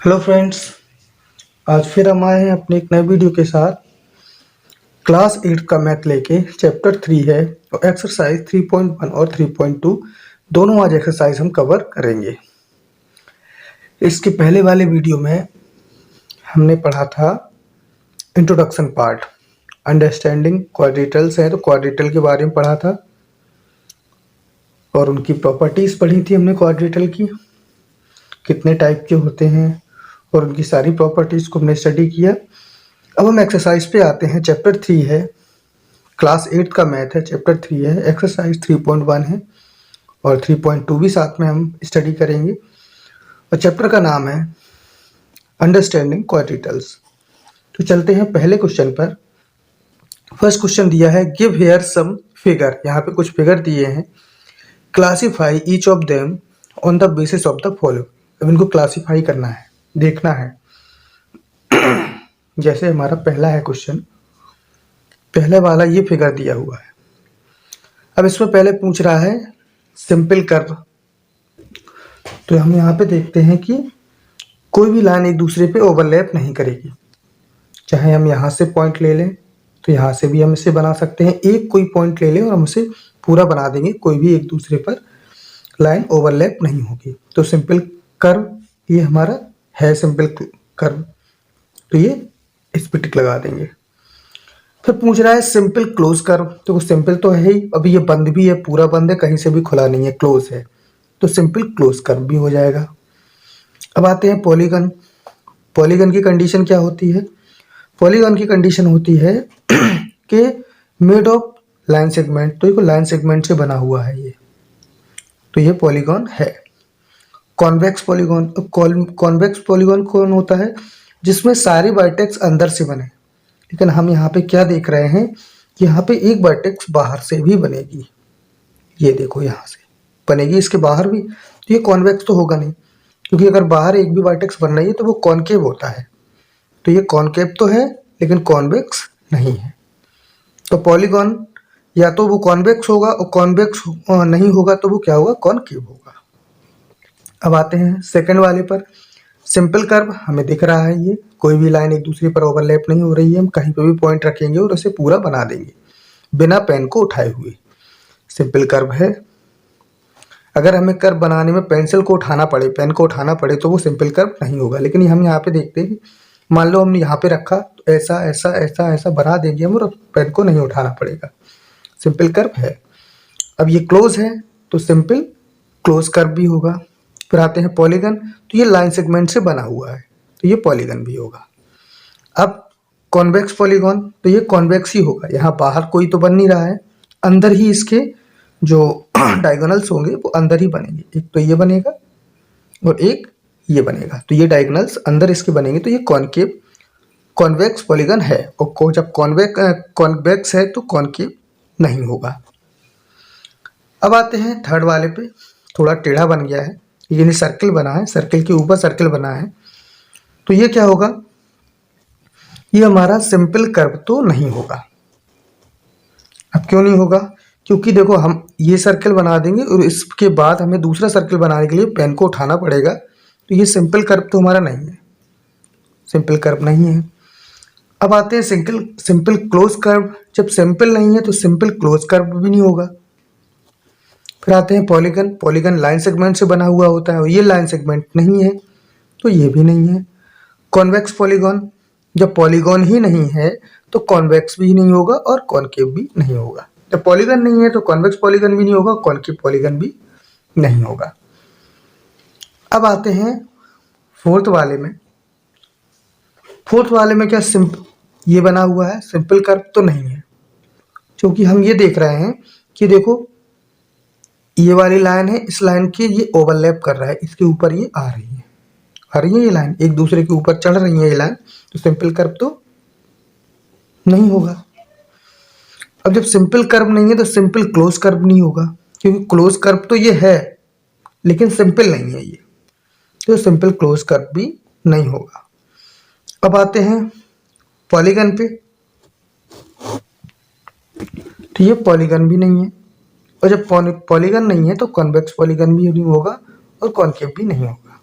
Hello friends. आज फिर हम आए हैं अपने एक नए वीडियो के साथ। क्लास 8 का मैथ लेके चैप्टर 3 है और एक्सरसाइज 3.1 और 3.2 दोनों आज एक्सरसाइज हम कवर करेंगे। इसके पहले वाले वीडियो में हमने पढ़ा था इंट्रोडक्शन पार्ट, अंडरस्टैंडिंग क्वाड्रेटल्स है तो क्वाड्रेटल के बारे में पढ़ा था और उनकी प्रॉपर्टीज पढ़ी थी हमने। क्वाड्रेटल की कितने टाइप के होते हैं और उनकी सारी प्रॉपर्टीज को हमने स्टडी किया। अब हम एक्सरसाइज पे आते हैं। चैप्टर 3 है, क्लास 8 का मैथ है, चैप्टर 3 है, एक्सरसाइज 3.1 है और 3.2 भी साथ में हम स्टडी करेंगे और चैप्टर का नाम है अंडरस्टैंडिंग क्वाड्रेटल्स। तो चलते हैं पहले क्वेश्चन पर। फर्स्ट क्वेश्चन दिया है गिव हेयर सम फिगर। यहाँ पे कुछ फिगर दिए हैं, classify each of them on the basis of the follow. अब इनको क्लासीफाई करना है, देखना है। जैसे हमारा पहला है क्वेश्चन, पहले वाला ये फिगर दिया हुआ है। अब इसमें पहले पूछ रहा है सिंपल कर्व। तो हम यहाँ पे देखते हैं कि कोई भी लाइन एक दूसरे पे ओवरलैप नहीं करेगी। चाहे हम यहाँ से पॉइंट ले लें तो यहाँ से भी हम इसे बना सकते हैं। एक कोई पॉइंट ले लें और हम इसे पूरा बना देंगे, कोई भी एक दूसरे पर लाइन ओवरलैप नहीं होगी। तो सिंपल कर्व ये हमारा है, सिंपल कर्व। तो ये इस पे टिक लगा देंगे। फिर पूछ रहा है सिंपल क्लोज कर्व। तो सिंपल तो है ही, अभी ये बंद भी है, पूरा बंद है, कहीं से भी खुला नहीं है, क्लोज है, तो सिंपल क्लोज कर्व भी हो जाएगा। अब आते हैं पॉलीगन। पॉलीगन की कंडीशन क्या होती है? पॉलीगन की कंडीशन होती है कि मेड ऑफ लाइन सेगमेंट। तो ये लाइन सेगमेंट से बना हुआ है ये, तो ये पॉलीगन है। Convex polygon. कॉन्वेक्स पॉलीगन कौन होता है? जिसमें सारे वर्टेक्स अंदर से बने। लेकिन हम यहाँ पे क्या देख रहे हैं कि यहाँ पे एक वर्टेक्स बाहर से भी बनेगी। ये देखो यहाँ से बनेगी, इसके बाहर भी। तो ये कॉन्वेक्स तो होगा नहीं, क्योंकि अगर बाहर एक भी वर्टेक्स बन रही है तो वो कॉनकेव होता है। तो ये कॉनकेव तो है लेकिन कॉन्वेक्स नहीं है। तो पॉलीगन या तो वो कॉन्वेक्स होगा, और कॉन्वेक्स नहीं होगा तो वो क्या होगा? कॉनकेव होगा। अब आते हैं सेकंड वाले पर। सिंपल कर्व हमें दिख रहा है, ये कोई भी लाइन एक दूसरे पर ओवरलैप नहीं हो रही है। हम कहीं पे भी पॉइंट रखेंगे और उसे पूरा बना देंगे बिना पेन को उठाए हुए। सिंपल कर्व है। अगर हमें कर्व बनाने में पेंसिल को उठाना पड़े, पेन को उठाना पड़े, तो वो सिंपल कर्व नहीं होगा। लेकिन हम यहाँ पे देखते हैं, मान लो हमने यहाँ पे रखा तो ऐसा ऐसा ऐसा ऐसा बना देंगे हम और पेन को नहीं उठाना पड़ेगा। सिंपल कर्व है। अब ये क्लोज है तो सिंपल क्लोज कर्व भी होगा। फिर आते हैं पॉलीगन। तो ये लाइन सेगमेंट से बना हुआ है तो ये पॉलीगन भी होगा। अब कॉन्वेक्स पॉलीगन, तो ये कॉन्वेक्स ही होगा। यहाँ बाहर कोई तो बन नहीं रहा है, अंदर ही इसके जो डायगोनल्स होंगे वो अंदर ही बनेंगे। एक तो ये बनेगा और एक ये बनेगा, तो ये डायगोनल्स अंदर इसके बनेंगे। तो ये कॉनकेव कॉन्वेक्स पॉलीगन है। और जब कॉन्वेक्स है तो कॉनकेव नहीं होगा। अब आते हैं थर्ड वाले पे। थोड़ा टेढ़ा बन गया है, यानी सर्किल बना है, सर्किल के ऊपर सर्किल बना है। तो ये क्या होगा? ये हमारा सिंपल कर्व तो नहीं होगा। अब क्यों नहीं होगा? क्योंकि देखो हम ये सर्किल बना देंगे और इसके बाद हमें दूसरा सर्किल बनाने के लिए पेन को उठाना पड़ेगा। तो ये सिंपल कर्व तो हमारा नहीं है, सिंपल कर्व नहीं है। अब आते हैं सिंपल क्लोज कर्व। जब सिंपल नहीं है तो सिंपल क्लोज कर्व भी नहीं होगा। फिर आते हैं पॉलीगन। पॉलीगन लाइन सेगमेंट से बना हुआ होता है और ये लाइन सेगमेंट नहीं है तो ये भी नहीं है। कॉन्वेक्स पॉलीगन, जब पॉलीगन ही नहीं है तो कॉन्वेक्स भी नहीं होगा और कॉनकेव भी नहीं होगा। जब पॉलीगन नहीं है तो कॉन्वेक्स पॉलीगन भी नहीं होगा, कॉनकेव पॉलीगन भी नहीं होगा। अब आते हैं फोर्थ वाले में। फोर्थ वाले में क्या सिंपल ये बना हुआ है, सिंपल कर्व तो नहीं है। क्योंकि हम ये देख रहे हैं कि देखो ये वाली लाइन है, इस लाइन के ये ओवरलैप कर रहा है, इसके ऊपर ये आ रही है, ये लाइन एक दूसरे के ऊपर चढ़ रही है ये लाइन, तो सिंपल कर्व तो नहीं होगा। अब जब सिंपल कर्व नहीं है तो सिंपल क्लोज कर्व नहीं होगा, क्योंकि क्लोज कर्व तो ये है लेकिन सिंपल नहीं है ये, तो सिंपल क्लोज कर्व भी नहीं होगा। अब आते हैं पॉलीगन पे। तो ये पॉलीगन भी नहीं है, और जब पॉलीगन नहीं है तो कॉन्वेक्स पॉलीगन भी नहीं होगा और कॉनकेव भी नहीं होगा।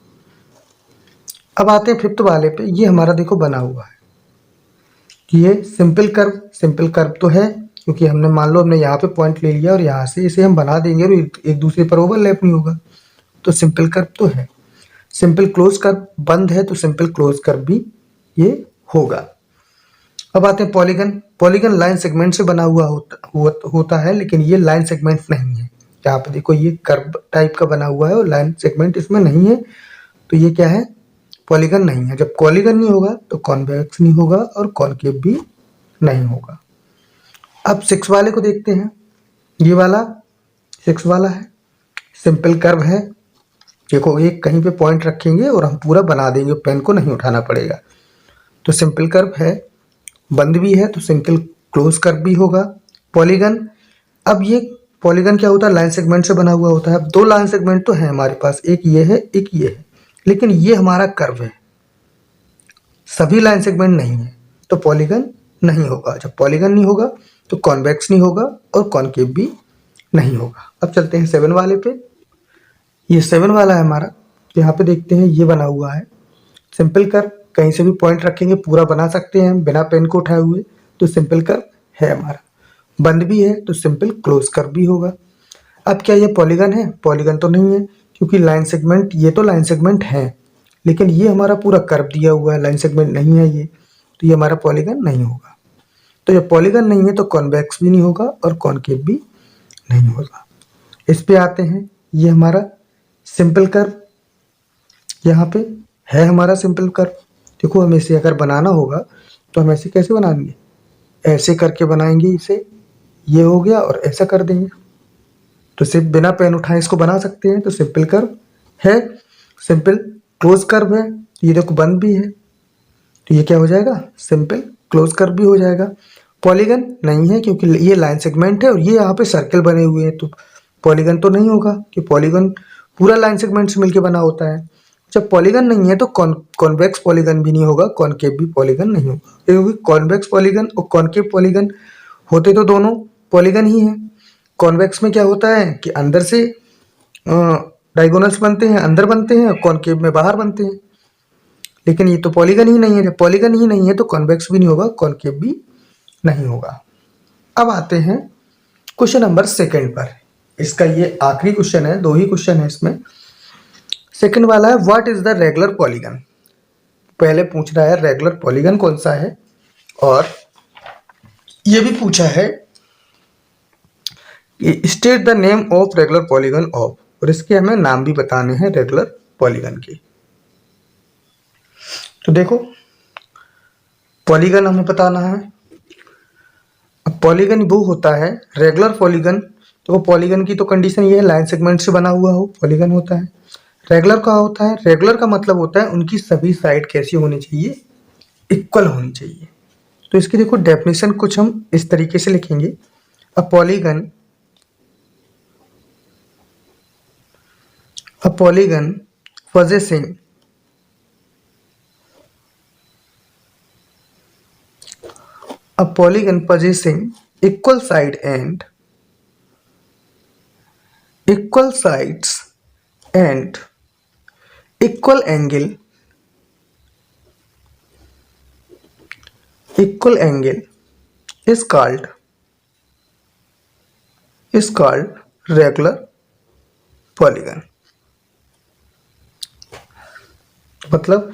अब आते हैं फिफ्थ वाले पे। ये हमारा देखो बना हुआ है कि ये सिंपल कर्व तो है, क्योंकि हमने मान लो हमने यहाँ पे पॉइंट ले लिया और यहाँ से इसे हम बना देंगे और एक दूसरे पर ओवरलैप नहीं होगा, तो सिंपल कर्व तो है। सिंपल क्लोज कर्व बंद है तो सिंपल क्लोज कर्व भी ये होगा। अब आते हैं पॉलीगन। पॉलीगन लाइन सेगमेंट से बना हुआ होता है, लेकिन ये लाइन सेगमेंट नहीं है। यहाँ पे देखो ये कर्व टाइप का बना हुआ है और लाइन सेगमेंट इसमें नहीं है, तो ये क्या है, पॉलीगन नहीं है। जब पॉलीगन नहीं होगा तो कॉन्वेक्स नहीं होगा और कॉनकेव भी नहीं होगा। अब 6 वाले को देखते हैं। ये वाला 6 वाला है, सिंपल कर्व है। देखो एक कहीं पे पॉइंट रखेंगे और हम पूरा बना देंगे, पेन को नहीं उठाना पड़ेगा। तो सिंपल कर्व है, बंद भी है तो सिंपल क्लोज कर्व भी होगा। पॉलीगन, अब ये पॉलीगन क्या होता है, लाइन सेगमेंट से बना हुआ होता है। अब 2 लाइन सेगमेंट तो है हमारे पास, एक ये है एक ये है, लेकिन ये हमारा कर्व है, सभी लाइन सेगमेंट नहीं है, तो पॉलीगन नहीं होगा। जब पॉलीगन नहीं होगा तो कॉन्वेक्स नहीं होगा और कॉनकेव भी नहीं होगा। अब चलते हैं 7 वाले पे। ये 7 वाला है हमारा, तो यहाँ पे देखते हैं ये बना हुआ है सिंपल कर्व। कहीं से भी पॉइंट रखेंगे पूरा बना सकते हैं बिना पेन को उठाए हुए, तो सिंपल कर्व है हमारा। बंद भी है तो सिंपल क्लोज कर्व भी होगा। अब क्या ये पॉलीगन है, पॉलीगन तो नहीं है, क्योंकि लाइन सेगमेंट, ये तो लाइन सेगमेंट है, लेकिन ये हमारा पूरा कर्व दिया हुआ है, लाइन सेगमेंट नहीं है ये, तो ये हमारा पॉलीगन नहीं होगा। तो जब पॉलीगन नहीं है तो कॉन्वेक्स भी नहीं होगा और कॉनकेव भी नहीं होगा। इस पे आते हैं, ये हमारा सिंपल कर्व यहाँ पे है हमारा सिंपल कर्व। देखो हमें इसे अगर बनाना होगा तो हम ऐसे कैसे बनाएंगे, ऐसे करके बनाएंगे इसे, ये हो गया और ऐसा कर देंगे, तो सिर्फ बिना पेन उठाए इसको बना सकते हैं। तो सिंपल कर्व है, सिंपल क्लोज कर्व है, ये देखो बंद भी है, तो ये क्या हो जाएगा, सिंपल क्लोज कर्व भी हो जाएगा। पॉलीगन नहीं है क्योंकि ये लाइन सेगमेंट है और ये यहाँ पे सर्कल बने हुए हैं, तो पॉलीगन तो नहीं होगा कि पॉलीगन पूरा लाइन सेगमेंट से मिलकर बना होता है। जब पॉलीगन नहीं है तो कॉन्वेक्स पॉलीगन भी नहीं होगा, कॉनकेव भी पॉलीगन नहीं होगा, क्योंकि कॉन्वेक्स पॉलीगन और कॉनकेव पॉलीगन होते तो दोनों पॉलीगन ही है। कॉन्वेक्स में क्या होता है कि अंदर से डायगोनल्स बनते हैं, अंदर बनते हैं, कॉनकेव में बाहर बनते हैं, लेकिन ये तो पॉलीगन ही नहीं है। जब पॉलीगन ही नहीं है तो कॉन्वेक्स भी नहीं होगा, कॉनकेव भी नहीं होगा। अब आते हैं क्वेश्चन नंबर 2 पर। इसका ये आखिरी क्वेश्चन है, 2 ही क्वेश्चन है इसमें। सेकंड वाला है what is the regular polygon. पहले पूछ रहा है रेगुलर पॉलीगन कौन सा है, और ये भी पूछा है state the name of regular polygon of, और इसके हमें नाम भी बताने हैं रेगुलर पॉलीगन के। तो देखो पॉलीगन हमें बताना है। अब पॉलीगन वो होता है रेगुलर पॉलीगन, तो वो पॉलीगन की तो कंडीशन ये है लाइन सेगमेंट से बना हुआ हो पॉलीगन होता है। रेगुलर का होता है, रेगुलर का मतलब होता है उनकी सभी साइड कैसी होनी चाहिए, इक्वल होनी चाहिए। तो इसकी देखो डेफिनेशन कुछ हम इस तरीके से लिखेंगे, a polygon possessing equal side and equal sides and equal angle is called regular polygon। मतलब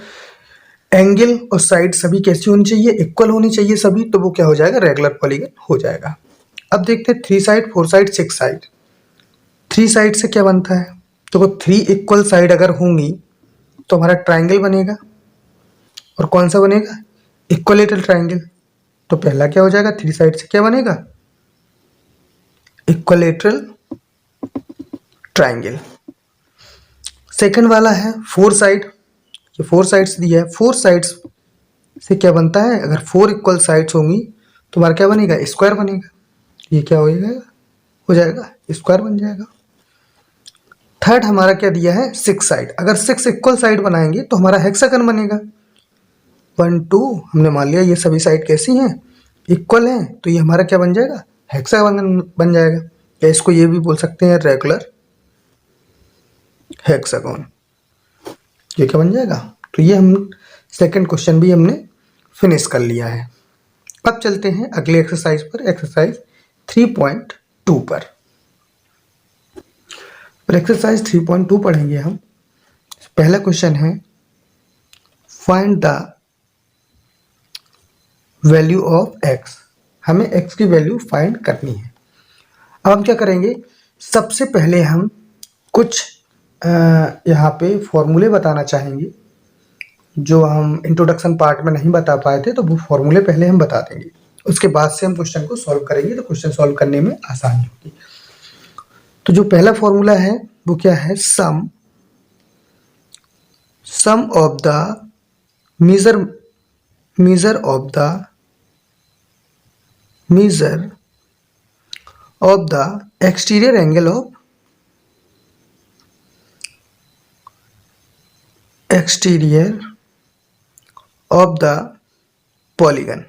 एंगल और साइड सभी कैसी होनी चाहिए, इक्वल होनी चाहिए सभी, तो वो क्या हो जाएगा, रेगुलर पॉलीगन हो जाएगा। अब देखते हैं 3 साइड 4 साइड 6 साइड। 3 साइड से क्या बनता है, तो वो 3 इक्वल साइड अगर होंगी तो हमारा ट्राइंगल बनेगा, और कौन सा बनेगा, इक्वलेटरल ट्राइंगल। तो पहला क्या हो जाएगा, 3 साइड से क्या बनेगा, इक्वलेटरल ट्राइंगल। सेकंड वाला है 4 साइड, ये 4 साइड्स दिया है, 4 साइड्स से क्या बनता है, अगर 4 इक्वल साइड्स होंगी तो हमारा क्या बनेगा, स्क्वायर बनेगा। ये क्या हो जाएगा स्क्वायर बन जाएगा। थर्ड हमारा क्या दिया है, 6 साइड, अगर 6 इक्वल साइड बनाएंगे तो हमारा हेक्सागन बनेगा। 1 2 हमने मान लिया ये सभी साइड कैसी हैं, इक्वल हैं, तो ये हमारा क्या बन जाएगा, हेक्सागन बन जाएगा। या इसको ये भी बोल सकते हैं रेगुलर हेक्सागन। ये क्या बन जाएगा, तो ये हम सेकंड क्वेश्चन भी हमने फिनिश कर लिया है। अब चलते हैं अगले एक्सरसाइज पर, एक्सरसाइज 3.2 पर। एक्सरसाइज 3.2 पढ़ेंगे हम। पहला क्वेश्चन है find the value of x. हमें एक्स की वैल्यू फाइंड करनी है। अब हम क्या करेंगे, सबसे पहले हम कुछ यहाँ पे फॉर्मूले बताना चाहेंगे जो हम इंट्रोडक्शन पार्ट में नहीं बता पाए थे, तो वो फॉर्मूले पहले हम बता देंगे। उसके बाद से हम क्वेश्चन को सॉल्व करेंगे, तो क्वेश्चन सॉल्व करने में आसानी होगी। तो जो पहला फॉर्मूला है वो क्या है, sum of the measure of the exterior angle of the polygon।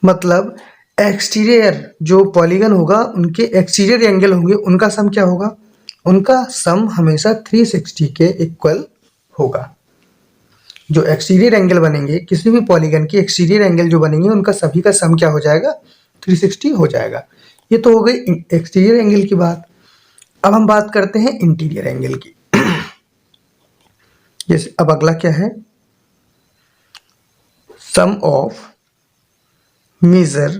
मतलब एक्सटीरियर जो पॉलीगन होगा उनके एक्सटीरियर एंगल होंगे, उनका सम क्या होगा, उनका सम हमेशा 360 के इक्वल होगा। जो एक्सटीरियर एंगल बनेंगे किसी भी पॉलीगन के एक्सटीरियर एंगल जो बनेंगे उनका सभी का सम क्या हो जाएगा, 360 हो जाएगा। ये तो हो गई एक्सटीरियर एंगल की बात। अब हम बात करते हैं इंटीरियर एंगल की। जैसे अब अगला क्या है, sum of measure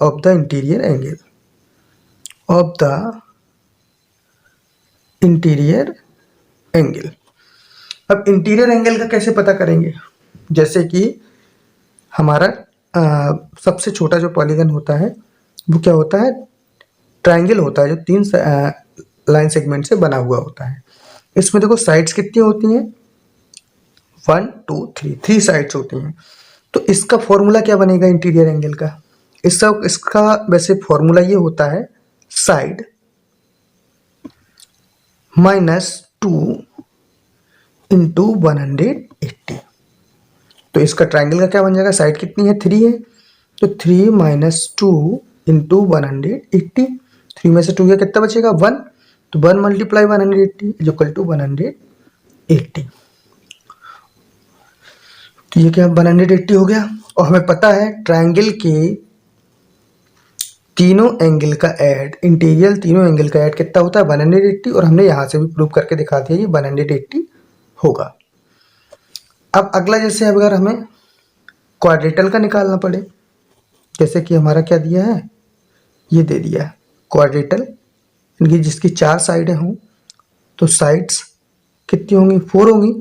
of the interior angle of the interior angle. अब इंटीरियर एंगल का कैसे पता करेंगे, जैसे कि हमारा सबसे छोटा जो पॉलीगन होता है वो क्या होता है, ट्रायंगल होता है, जो 3 लाइन सेगमेंट से बना हुआ होता है। इसमें देखो साइड्स कितनी होती हैं, 1 2 3 साइड्स होती हैं। तो इसका फॉर्मूला क्या बनेगा इंटीरियर एंगल का, इसका वैसे फॉर्मूला ये होता है साइड -2 इंटू 180। तो इसका ट्राइंगल का क्या बन जाएगा, साइड कितनी है, 3 है, तो 3 - 2 इंटू 180। 3 में से 2 गया, कितना बचेगा, 1। तो 1 × 180 इज इक्वल टू 180। तो ये क्या 180 हो गया। और हमें पता है ट्राइंगल के तीनों एंगल का ऐड, इंटीरियर तीनों एंगल का ऐड कितना होता है, 180। और हमने यहाँ से भी प्रूव करके दिखा दिया ये 180 होगा। अब अगला, जैसे अगर हमें क्वाड्रेटल का निकालना पड़े, जैसे कि हमारा क्या दिया है, ये दे दिया है क्वाड्रेटल, इनकी जिसकी 4 साइडें हों, तो साइड्स कितनी होंगी, 4 होंगी।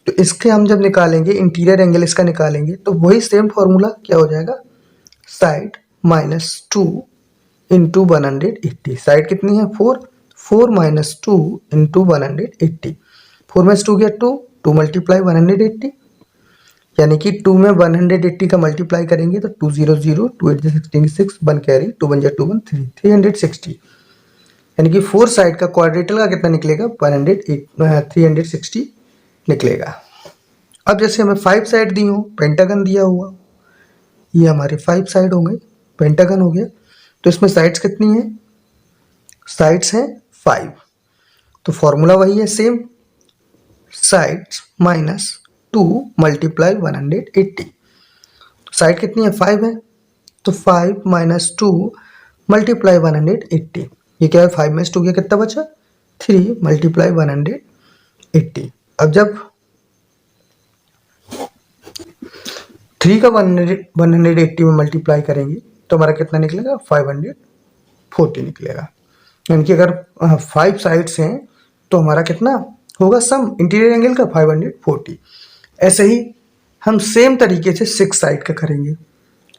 तो इसके हम जब निकालेंगे इंटीरियर एंगल इसका निकालेंगे, तो वही सेम फॉर्मूला क्या हो जाएगा, साइड -2 इंटू 180। साइड कितनी है, 4 - 2 इंटू 180। 4 में से 2 गया 2 × 180, यानी कि 2 में 180 का मल्टीप्लाई करेंगे तो 2 0 0, 2 8 66, 1 कैरी, 2 1 2 1 3, 360। यानी कि 4 साइड का क्वाड्रेटल का कितना निकलेगा, 360 निकलेगा। अब जैसे हमें 5 साइड दी हो, पेंटागन दिया हुआ, ये हमारे 5 साइड हो गए, पेंटागन हो गया। तो इसमें साइड्स कितनी है, साइड्स हैं 5। तो फॉर्मूला वही है सेम, साइड्स -2 × 180। साइड कितनी है, 5 है, तो 5 - 2 × 180। ये क्या है, 5 में से 2 गया, कितना बचा, 3 × 180। अब जब 3 का 180 में मल्टीप्लाई करेंगे तो हमारा कितना निकलेगा, 540 निकलेगा। यानी कि अगर 5 साइड्स हैं तो हमारा कितना होगा सम इंटीरियर एंगल का, 540। ऐसे ही हम सेम तरीके से 6 साइड का करेंगे।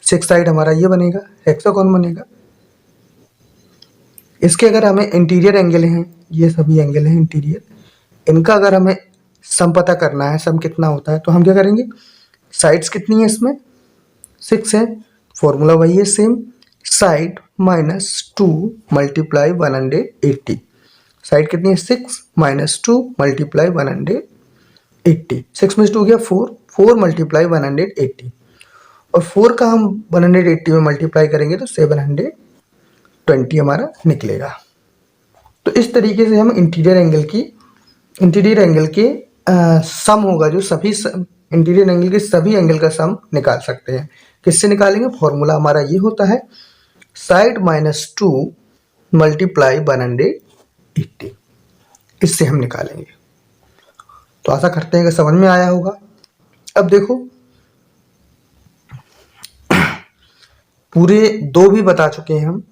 6 साइड हमारा ये बनेगा, हेक्सागोन बनेगा। इसके अगर हमें इंटीरियर एंगल हैं, ये सभी एंगल हैं इंटीरियर, इनका अगर हमें सम पता करना है, सम कितना होता है, तो हम क्या करेंगे, साइड्स कितनी है इसमें, 6 है, फॉर्मूला वही है सेम, साइड -2 × 180। साइड कितनी है, 6 - 2 × 180। 6 में से 2 गया 4 × 180। और 4 का हम 180 में मल्टीप्लाई करेंगे तो 720 हमारा निकलेगा। तो इस तरीके से हम इंटीरियर एंगल के सम होगा जो सभी इंटीरियर एंगल के सभी एंगल का सम निकाल सकते हैं। किससे निकालेंगे? फॉर्मूला हमारा ये होता है साइड -2 मल्टीप्लाई 180, इससे हम निकालेंगे। तो आशा करते हैं कि समझ में आया होगा। अब देखो पूरे 2 भी बता चुके हैं हम।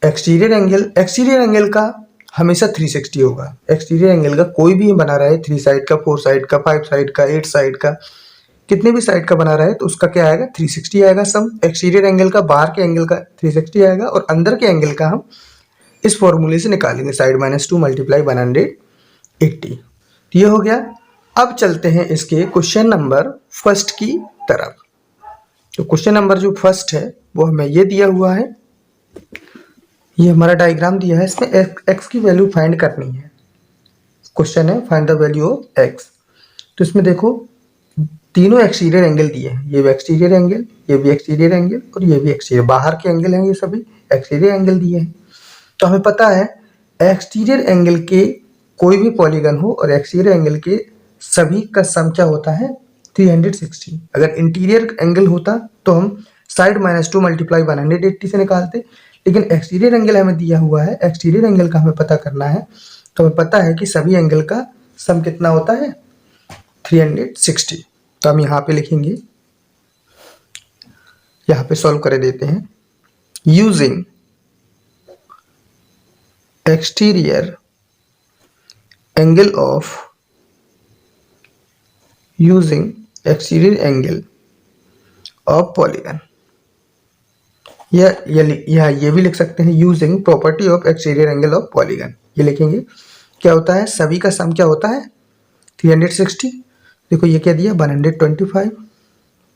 एक्सटीरियर एंगल का हमेशा 360 होगा। एक्सटीरियर एंगल का कोई भी बना रहा है, 3 साइड का, 4 साइड का, 5 साइड का, 8 साइड का, कितने भी साइड का बना रहा है तो उसका क्या आएगा? 360 आएगा सम। एक्सटीरियर एंगल का बाहर के एंगल का 360 आएगा और अंदर के एंगल का हम इस फॉर्मूले से निकालेंगे साइड -2 मल्टीप्लाई 180। ये हो गया। अब चलते हैं इसके क्वेश्चन नंबर फर्स्ट की तरफ। तो क्वेश्चन नंबर जो फर्स्ट है वो हमें ये दिया हुआ है, ये हमारा डायग्राम दिया है, इसमें x की वैल्यू फाइंड करनी है। क्वेश्चन है find the value of x। तो इसमें देखो तीनों एक्सटीरियर एंगल दिए हैं, ये भी एक्सटीरियर एंगल, ये भी एक्सटीरियर एंगल और ये भी एक्सटीरियर, बाहर के एंगल हैं, ये सभी एक्सटीरियर एंगल दिए हैं। तो हमें पता है एक्सटीरियर एंगल के कोई भी पॉलीगन हो और एक्सटीरियर एंगल के सभी का सम क्या होता है? 360। अगर इंटीरियर एंगल होता तो हम साइड -2 मल्टीप्लाई 180 से निकालते, लेकिन एक्सटीरियर एंगल हमें दिया हुआ है, एक्सटीरियर एंगल का हमें पता करना है। तो हमें पता है कि सभी एंगल का सम कितना होता है? 360। तो हम यहाँ पे लिखेंगे, यहाँ पे सॉल्व कर देते हैं। Using exterior angle of polygon, या ये भी लिख सकते हैं using property of exterior angle of polygon. ये लिखेंगे क्या होता है? सभी का सम क्या होता है? 360। देखो ये क्या दिया? 125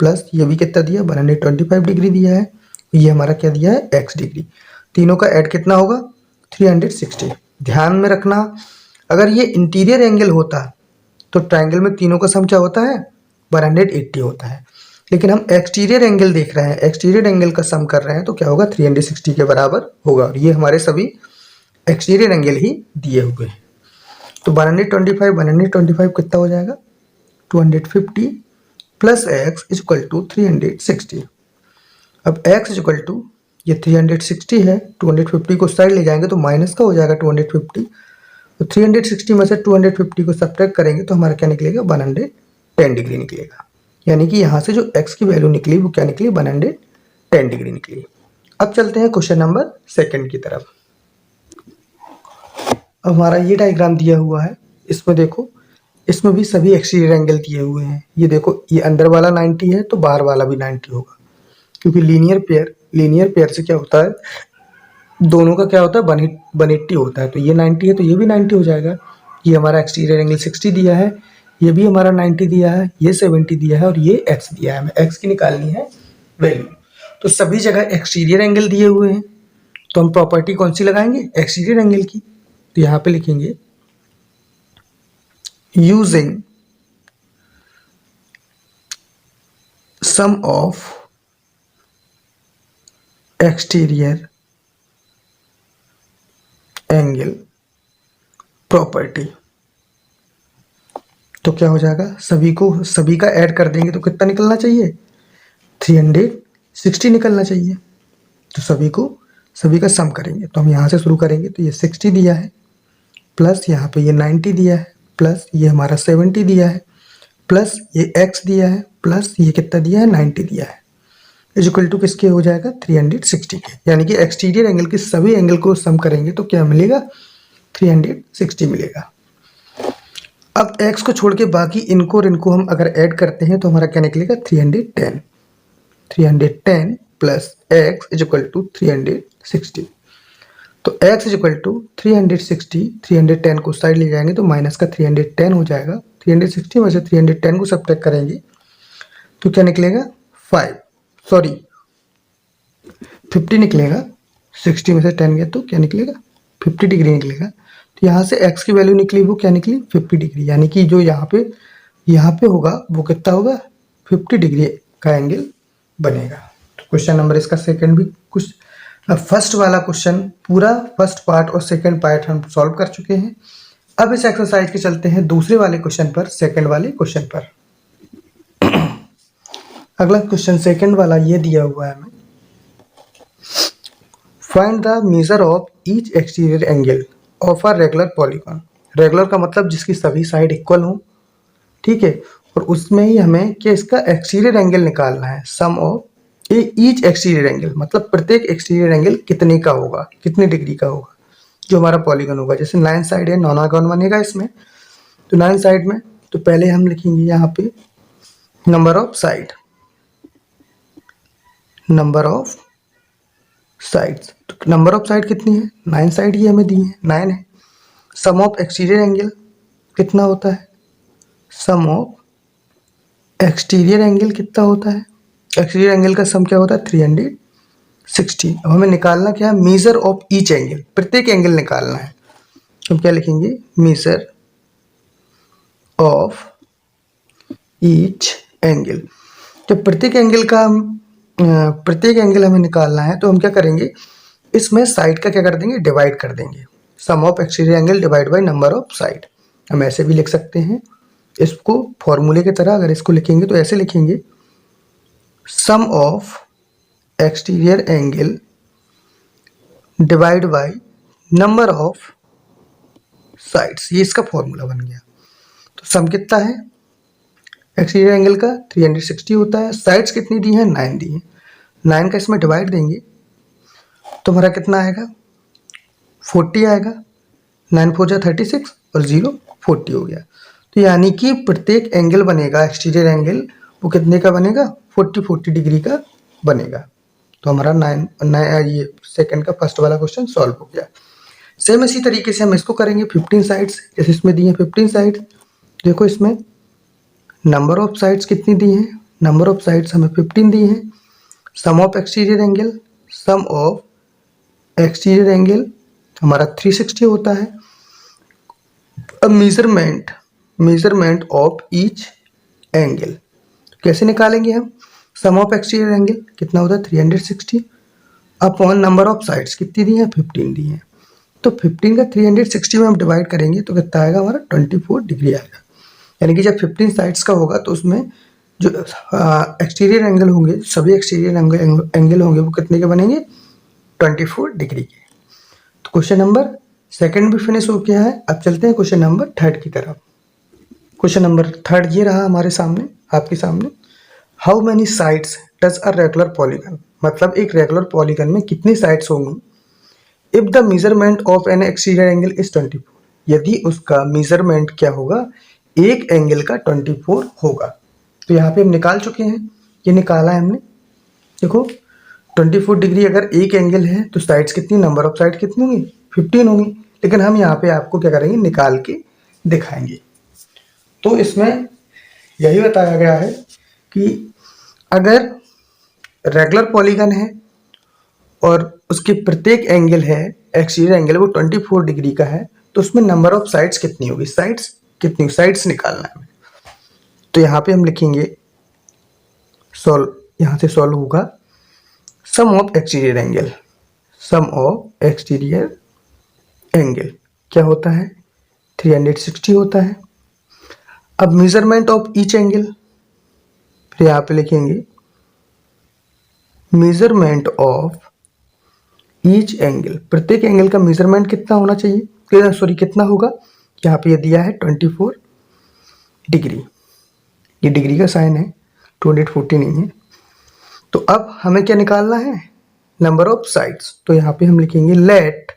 प्लस ये भी कितना दिया? 125 डिग्री दिया है। ये हमारा क्या दिया है? x degree. तीनों का ऐड कितना होगा? 360। ध्यान में रखना अगर ये इंटीरियर एंगल होता तो ट्रायंगल में तीनों का सम क्या होता है? 180 होता है, लेकिन हम एक्सटीरियर एंगल देख रहे हैं, एक्सटीरियर एंगल का सम कर रहे हैं तो क्या होगा? 360 के बराबर होगा। और ये हमारे सभी एक्सटीरियर एंगल ही दिए हुए हैं। तो 125 कितना हो जाएगा? 250 plus x is equal to 360। अब x इज इक्वल टू ये 360 है, 250 को साइड ले जाएंगे तो माइनस का हो जाएगा 250। तो 360 में से 250 को सब्ट्रैक्ट करेंगे तो हमारा क्या निकलेगा? 110 डिग्री निकलेगा। यानी कि यहाँ से जो x की वैल्यू निकली वो क्या निकली? 110 डिग्री निकली। अब चलते हैं क्वेश्चन नंबर सेकंड की तरफ। अब हमारा ये डायग्राम दिया हुआ है, इसमें देखो इसमें भी सभी एक्सटीरियर एंगल दिए हुए हैं। ये देखो ये अंदर वाला 90 है तो बाहर वाला भी 90 होगा, क्योंकि लीनियर पेयर से क्या होता है? दोनों का क्या होता है? 180 होता है। तो ये 90 है तो ये भी 90 हो जाएगा। ये हमारा एक्सटीरियर एंगल 60 दिया है, ये भी हमारा 90 दिया है, ये 70 दिया है और ये x दिया है। हमें x की निकालनी है वैल्यू। तो सभी जगह एक्सटीरियर एंगल दिए हुए हैं तो हम प्रॉपर्टी कौन सी लगाएंगे? एक्सटीरियर एंगल की। तो यहाँ पे लिखेंगे using sum of exterior angle property. तो क्या हो जाएगा? सभी का ऐड कर देंगे तो कितना निकलना चाहिए? 360 निकलना चाहिए। तो सभी का सम करेंगे तो हम यहाँ से शुरू करेंगे। तो ये 60 दिया है प्लस यहाँ पे ये 90 दिया है प्लस ये हमारा 70 दिया है प्लस ये x दिया है प्लस ये कितना दिया है? 90 दिया है। इज इक्वल टू किसके हो जाएगा? 360 के। यानी कि एक्सटीरियर एंगल के सभी एंगल को सम करेंगे तो क्या मिलेगा? 360 मिलेगा। अब x को छोड़ के बाकी इनको और इनको हम अगर ऐड करते हैं तो हमारा क्या निकलेगा? 310 plus x is equal to 360। तो x इज इक्वल टू 360, 310 को साइड ले जाएंगे तो माइनस का 310 हो जाएगा। 360 में से 310 को सब्ट्रैक्ट करेंगे तो क्या निकलेगा? 50 निकलेगा। 60 में से 10 गया तो क्या निकलेगा? 50 डिग्री निकलेगा। तो यहाँ से x की वैल्यू निकली वो क्या निकली? 50 डिग्री। यानी कि जो यहाँ पे होगा वो कितना होगा? 50 डिग्री का एंगल बनेगा। तो क्वेश्चन नंबर इसका सेकंड भी कुछ अब फर्स्ट वाला क्वेश्चन पूरा फर्स्ट पार्ट और सेकंड पार्ट हम सॉल्व कर चुके हैं। अब इस एक्सरसाइज के चलते हैं दूसरे वाले क्वेश्चन पर, सेकंड वाले क्वेश्चन पर। अगला क्वेश्चन सेकंड वाला ये दिया हुआ है हमें, find the major of each exterior angle of a regular polygon. Regular का मतलब जिसकी सभी साइड इक्वल हो, ठीक है, और उसमें ही हमें क्या इसका एक्सटीरियर एंगल निकालना है। Sum of each exterior angle मतलब प्रत्येक एक्सटीरियर एंगल कितने का होगा, कितने डिग्री का होगा जो हमारा पॉलीगॉन होगा। जैसे 9 साइड है, नॉनागॉन बनेगा इसमें, तो 9 साइड में तो पहले हम लिखेंगे यहाँ पे number of side, number of sides. तो नंबर ऑफ साइड कितनी है, 9 साइड ये हमें दी है, 9 है। सम ऑफ एक्सटीरियर एंगल कितना होता है, सम ऑफ एक्सटीरियर एंगल कितना होता है, एक्सटीरियर एंगल का सम क्या होता है 360। अब हमें निकालना क्या है, मेजर ऑफ ईच एंगल, प्रत्येक एंगल निकालना है। तो हम क्या लिखेंगे, मेजर ऑफ ईच एंगल। जब प्रत्येक एंगल का प्रत्येक एंगल हमें निकालना है तो हम क्या करेंगे, इसमें साइड का क्या कर देंगे, डिवाइड कर देंगे। Sum of exterior angle divide by number of side. हम ऐसे भी लिख सकते हैं इसको फॉर्मूले की तरह। अगर इसको लिखेंगे तो ऐसे लिखेंगे, sum of exterior angle divide by number of sides. ये इसका फॉर्मूला बन गया। तो सम कितना है एक्सटीरियर एंगल का 360 होता है, साइड्स कितनी दी हैं 9 दी हैं, 9 का इसमें डिवाइड देंगे तो हमारा कितना आएगा 40 आएगा। 9 4 जा 36 और 0 40 हो गया। तो यानी कि प्रत्येक एंगल बनेगा एक्सटीरियर एंगल वो कितने का बनेगा, 40 डिग्री का बनेगा। तो हमारा 9 ये सेकंड का फर्स्ट वाला क्वेश्चन सॉल्व हो गया। सेम इसी तरीके से हम इसको करेंगे 15 साइड्स। जैसे इसमें दी हैं 15 साइड, देखो इसमें नंबर ऑफ साइड्स कितनी दी हैं, नंबर ऑफ साइड्स हमें 15 दी हैं। Sum of exterior angle, sum of exterior angle हमारा 360 होता है। अब मेजरमेंट ऑफ ईच एंगल कैसे निकालेंगे हम, सम ऑफ एक्सटीरियर एंगल कितना होता है 360 अपॉन नंबर ऑफ साइड्स कितनी दी हैं 15 दी हैं। तो 15 का 360 में हम डिवाइड करेंगे तो कितना आएगा हमारा 24 डिग्री आएगा। यानी कि जब 15 साइड्स का होगा तो उसमें जो एक्सटीरियर एंगल होंगे, सभी एक्सटीरियर एंगल होंगे वो कितने के बनेंगे 24 डिग्री के। तो क्वेश्चन नंबर सेकंड भी फिनिश हो गया है। अब चलते हैं क्वेश्चन नंबर थर्ड की तरफ। क्वेश्चन नंबर थर्ड ये रहा हमारे सामने, आपके सामने, how many sides does a regular polygon, मतलब एक रेगुलर पॉलीगन में कितनी साइड्स होंगी if the measurement of N exterior angle is 24, यदि उसका मेजरमेंट क्या होगा, एक एंगल का 24 होगा। तो यहाँ पे हम निकाल चुके हैं, ये निकाला है हमने। देखो 24 डिग्री अगर एक एंगल है तो साइड्स कितनी, नंबर ऑफ साइड कितनी होंगी 15 होंगी। लेकिन हम यहाँ पे आपको क्या करेंगे, निकाल के दिखाएंगे। तो इसमें यही बताया गया है कि अगर रेगुलर पॉलीगन है और उसके प्रत्येक एंगल है एक्सटीरियर एंगल वो 24 डिग्री का है तो उसमें नंबर ऑफ साइड्स कितनी होगी, साइड्स कितनी, साइड्स निकालना है। तो यहाँ पे हम लिखेंगे सॉल्व, यहाँ से सॉल्व होगा sum of exterior angle, sum of exterior angle क्या होता है 360 होता है। अब मेजरमेंट ऑफ ईच एंगल, फिर यहाँ पे लिखेंगे मेजरमेंट ऑफ ईच एंगल, प्रत्येक एंगल का मेजरमेंट कितना होना चाहिए, सॉरी कितना होगा, यहाँ पे ये दिया है 24 डिग्री, ये डिग्री का साइन है 240 नहीं है। तो अब हमें क्या निकालना है, नंबर ऑफ साइड्स। तो यहाँ पे हम लिखेंगे लेट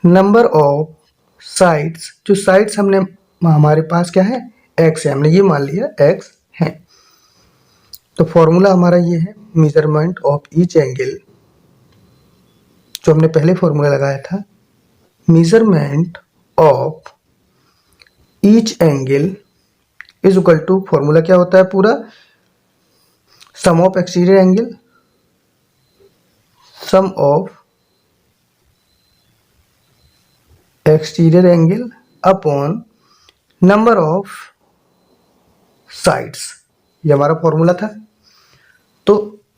नंबर ऑफ साइड्स, जो साइड्स हमने हमारे पास क्या है x है, हमने ये मान लिया x है। तो फॉर्मूला हमारा ये है मेजरमेंट ऑफ ईच एंगल, जो हमने पहले फॉर्मूला लगाया था, measurement of each angle is equal to, formula क्या होता है पूरा, sum of exterior angle, sum of exterior angle upon number of sides, ये हमारा फॉर्मूला था। तो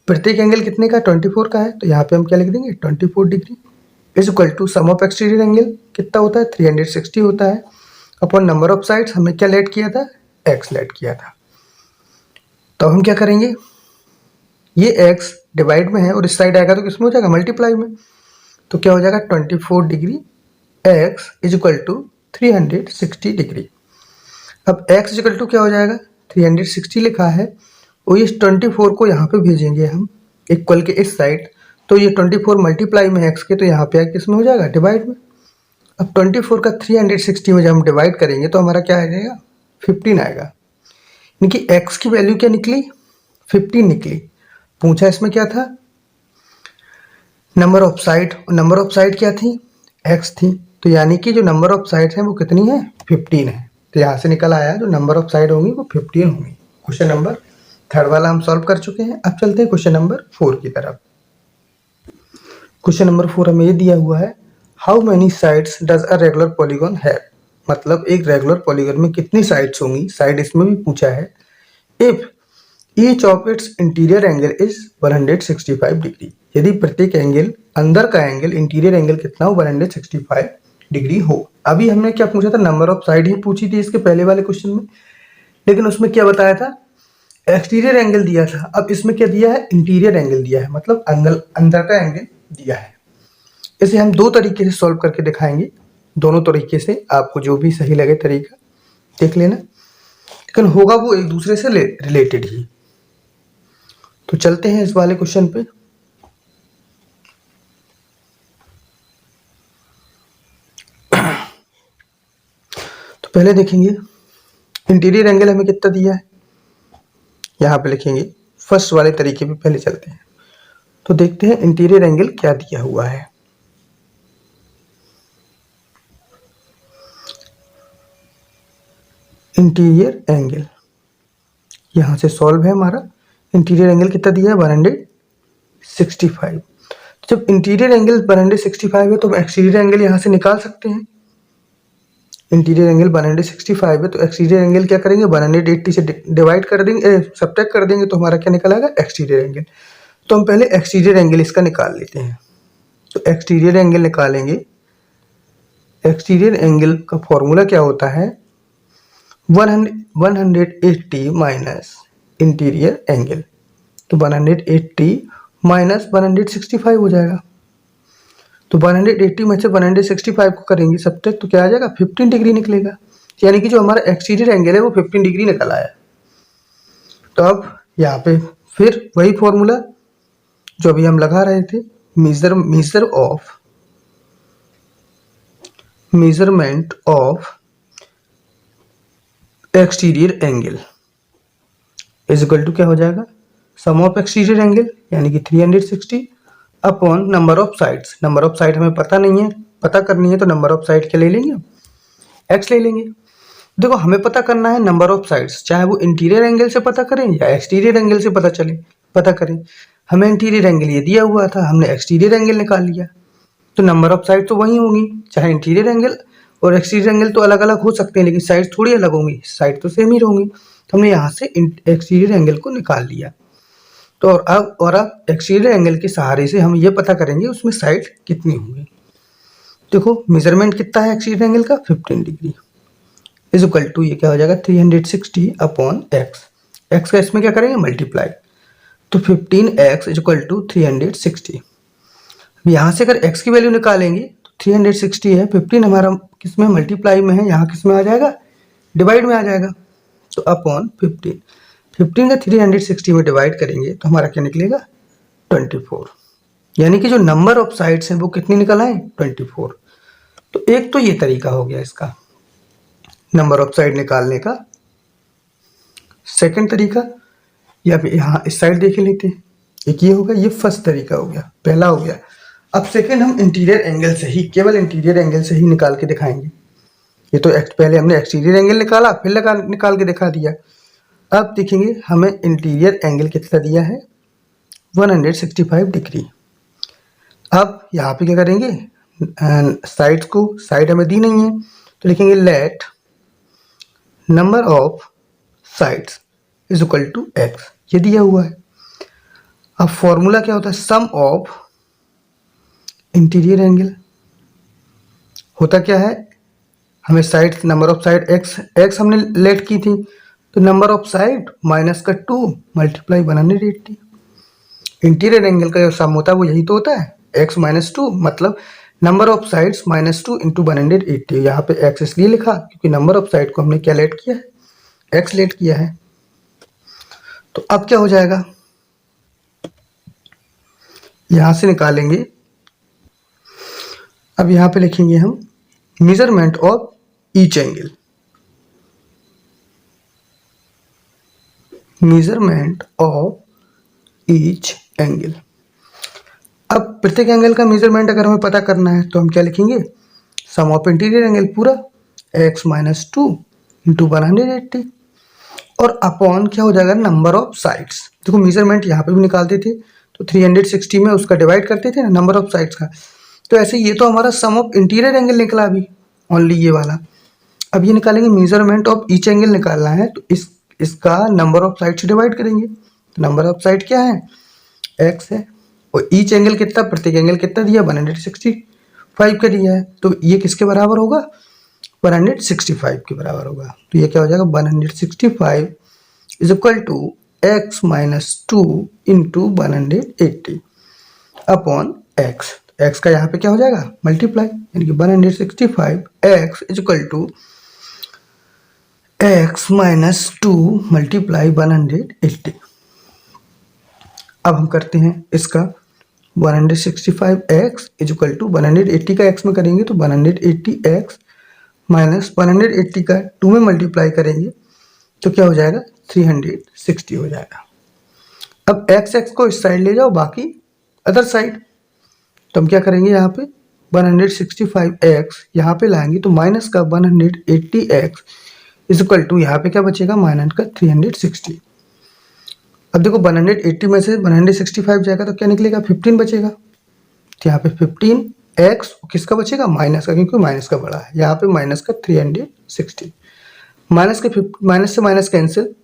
प्रत्येक एंगल कितने का 24 का है, तो यहाँ पे हम क्या लिख देंगे 24 degree is equal to sum of exterior angle कितना होता है 360 होता है अपॉन नंबर ऑफ साइड्स हमने क्या लेट किया था x लेट किया था। तो हम क्या करेंगे, ये x डिवाइड में है और इस साइड आएगा तो किसमें हो जाएगा मल्टीप्लाई में, तो क्या हो जाएगा 24 degree x is equal to 360 degree. अब x इज इक्वल टू क्या हो जाएगा 360 लिखा है और इस 24 को यहाँ पे भेजेंगे हम इक्वल के इस साइड, तो ये 24 मल्टीप्लाई में x के, तो यहाँ पे किसमें हो जाएगा डिवाइड में। अब 24 का 360 में जब हम डिवाइड करेंगे तो हमारा क्या आ जाएगा 15 आएगा, यानी कि x की वैल्यू क्या निकली 15 निकली। पूछा इसमें क्या था नंबर ऑफ साइड, और नंबर ऑफ साइड क्या थी x थी, तो यानी कि जो नंबर ऑफ साइड है वो कितनी है 15 है। तो यहाँ से निकल आया जो नंबर ऑफ साइड होंगी वो 15 होंगी। क्वेश्चन नंबर 3 वाला हम सॉल्व कर चुके हैं। अब चलते हैं क्वेश्चन नंबर 4 की तरफ। क्वेश्चन नंबर 4 हमें ये दिया हुआ है how many sides does a regular polygon have, मतलब एक रेगुलर पॉलीगॉन में कितनी साइड्स होंगी, साइड इसमें भी पूछा है। If each of its interior angle is 165 degree, यदि प्रत्येक एंगल अंदर का एंगल इंटीरियर एंगल कितना हो 165 डिग्री हो। अभी हमने क्या पूछा था नंबर ऑफ साइड ही पूछी थी इसके पहले वाले क्वेश्चन में, लेकिन उसमें क्या बताया था एक्सटीरियर एंगल दिया था। अब इसमें क्या दिया है इंटीरियर एंगल दिया है, मतलब अंदर का एंगल दिया है। इसे हम दो तरीके से सॉल्व करके दिखाएंगे, दोनों तरीके से आपको जो भी सही लगे तरीका देख लेना, लेकिन होगा वो एक दूसरे से रिलेटेड ही। तो चलते हैं इस वाले क्वेश्चन पे। तो पहले देखेंगे इंटीरियर एंगल हमें कितना दिया है, यहाँ पे लिखेंगे फर्स्ट वाले तरीके पे पहले चलते हैं। तो देखते हैं इंटीरियर एंगल क्या दिया हुआ है। इंटीरियर एंगल यहाँ से सॉल्व है हमारा, इंटीरियर एंगल कितना दिया है 165। जब इंटीरियर एंगल 165 है तो हम एक्सटीरियर एंगल यहाँ से निकाल सकते हैं। इंटीरियर एंगल 165 है तो एक्सटीरियर एंगल क्या करेंगे 180 से डिवाइड कर देंगे, सब्ट्रैक्ट कर देंगे, तो हमारा क्या निकल आएगा एक्सटीरियर एंगल। तो हम पहले एक्सटीरियर एंगल इसका निकाल लेते हैं। तो एक्सटीरियर एंगल निकालेंगे, एक्सटीरियर एंगल का फॉर्मूला क्या होता है 180 माइनस इंटीरियर एंगल, तो 180 माइनस 165 हो जाएगा। तो 180 में से 165 को करेंगे सब्ट्रैक्ट, तो क्या आ जाएगा 15 डिग्री निकलेगा, यानी कि जो हमारा एक्सटीरियर एंगल है वो 15 डिग्री निकल आया। तो अब यहाँ पे फिर वही फॉर्मूला जो अभी हम लगा रहे थे, measurement of exterior angle is equal to क्या हो जाएगा सम ऑफ एक्सटीरियर एंगल यानी कि 360 upon number of sides. Number of side हमें पता नहीं है, पता करनी है तो नंबर ऑफ साइड क्या ले लेंगे x ले लेंगे। देखो हमें पता करना है नंबर ऑफ साइड्स, चाहे वो इंटीरियर एंगल से पता करें या एक्सटीरियर एंगल से पता करें। हमें इंटीरियर एंगल ये दिया हुआ था, हमने एक्सटीरियर एंगल निकाल लिया, तो नंबर ऑफ साइड तो वही होंगी, चाहे इंटीरियर एंगल और एक्सटीरियर एंगल तो अलग अलग हो सकते हैं लेकिन साइड थोड़ी अलग होंगी, साइड तो सेम ही होंगी। तो हमने यहाँ से एक्सटीरियर एंगल को निकाल लिया। तो अब एक्सटीरियर एंगल के सहारे से हम ये पता करेंगे उसमें साइड कितनी होंगी। देखो मेजरमेंट कितना है एक्सटीरियर एंगल का 15 डिग्री इज इक्वल टू ये क्या हो जाएगा 360 अपॉन एक्स का इसमें क्या करेंगे मल्टीप्लाई, तो 15x इज इक्वल टू 360। यहाँ से अगर x की वैल्यू निकालेंगे तो 360 है, 15 हमारा किस में मल्टीप्लाई में है, यहाँ किस में आ जाएगा डिवाइड में आ जाएगा, तो अपॉन 15 का 360 में डिवाइड करेंगे तो हमारा क्या निकलेगा 24, यानी कि जो नंबर ऑफ साइड्स हैं वो कितनी निकल आए 24। तो एक तो ये तरीका हो गया इसका नंबर ऑफ साइड निकालने का। सेकंड तरीका या फिर यहाँ इस साइड देख लेते हैं, एक ये होगा, ये फर्स्ट तरीका हो गया, पहला हो गया। अब सेकंड हम इंटीरियर एंगल से ही, केवल इंटीरियर एंगल से ही निकाल के दिखाएंगे। ये तो पहले हमने एक्सटीरियर एंगल निकाला फिर निकाल के दिखा दिया। अब देखेंगे हमें इंटीरियर एंगल कितना दिया है 165 डिग्री। अब यहाँ पे क्या करेंगे साइड्स को, साइड हमें दी नहीं है तो लिखेंगे let number of sides is equal to x, ये दिया हुआ है। अब फॉर्मूला क्या होता है, सम ऑफ इंटीरियर एंगल। होता क्या है, हमें side number of side x हमने लेट की थी, तो नंबर ऑफ साइड माइनस का 2 मल्टीप्लाई 180। इंटीरियर एंगल का जो सम होता है वो यही तो होता है, एक्स माइनस 2, मतलब number of sides minus 2 into 180। यहाँ पे एक्स इसलिए लिखा क्योंकि नंबर ऑफ साइड को हमने क्या लेट किया है, एक्स लेट किया है। तो अब क्या हो जाएगा, यहां से निकालेंगे। अब यहां पे लिखेंगे हम measurement of each angle, measurement of each angle. अब प्रत्येक एंगल का मेजरमेंट अगर हमें पता करना है तो हम क्या लिखेंगे, सम ऑफ इंटीरियर एंगल पूरा एक्स माइनस 2 इंटू 180 और अपॉन क्या हो जाएगा, नंबर ऑफ साइड्स। देखो मेजरमेंट यहाँ पे भी निकालते थे तो 360 में उसका डिवाइड करते थे ना नंबर ऑफ साइड्स का। तो ऐसे ये तो हमारा सम ऑफ इंटीरियर एंगल निकला अभी, ओनली ये वाला। अब ये निकालेंगे मेजरमेंट ऑफ ईच एंगल निकालना है, तो इसका नंबर ऑफ साइड से डिवाइड करेंगे। तो नंबर ऑफ साइड क्या है, एक्स है, और ईच एंगल कितना, प्रत्येक एंगल कितना दिया, 165 का दिया है। तो ये किसके बराबर होगा, 165 के बराबर होगा। तो ये क्या हो जाएगा, 165 is equal to x minus 2 into 180 upon x. X का यहाँ पे क्या हो जाएगा, मल्टीप्लाई, यानी कि 165 x is equal to x minus 2 multiply 180। अब हम करते हैं इसका 165x इज इक्वल टू 180 का x में करेंगे तो 180x माइनस 180 का 2 में मल्टीप्लाई करेंगे तो क्या हो जाएगा, 360 हो जाएगा। अब x को इस साइड ले जाओ, बाकी अदर साइड। तो हम क्या करेंगे, यहाँ पे 165x यहाँ पे लाएंगे तो माइनस का 180x इज इक्वल टू यहाँ पे क्या बचेगा, माइनस का 360। अब देखो 180 में से 165 जाएगा तो क्या निकलेगा, 15 बचेगा। तो यहाँ पे 15x किसका बचेगा, माइनस का, क्योंकि माइनस का बड़ा है। यहाँ पे माइनस का 360, माइनस से माइनस कैंसिल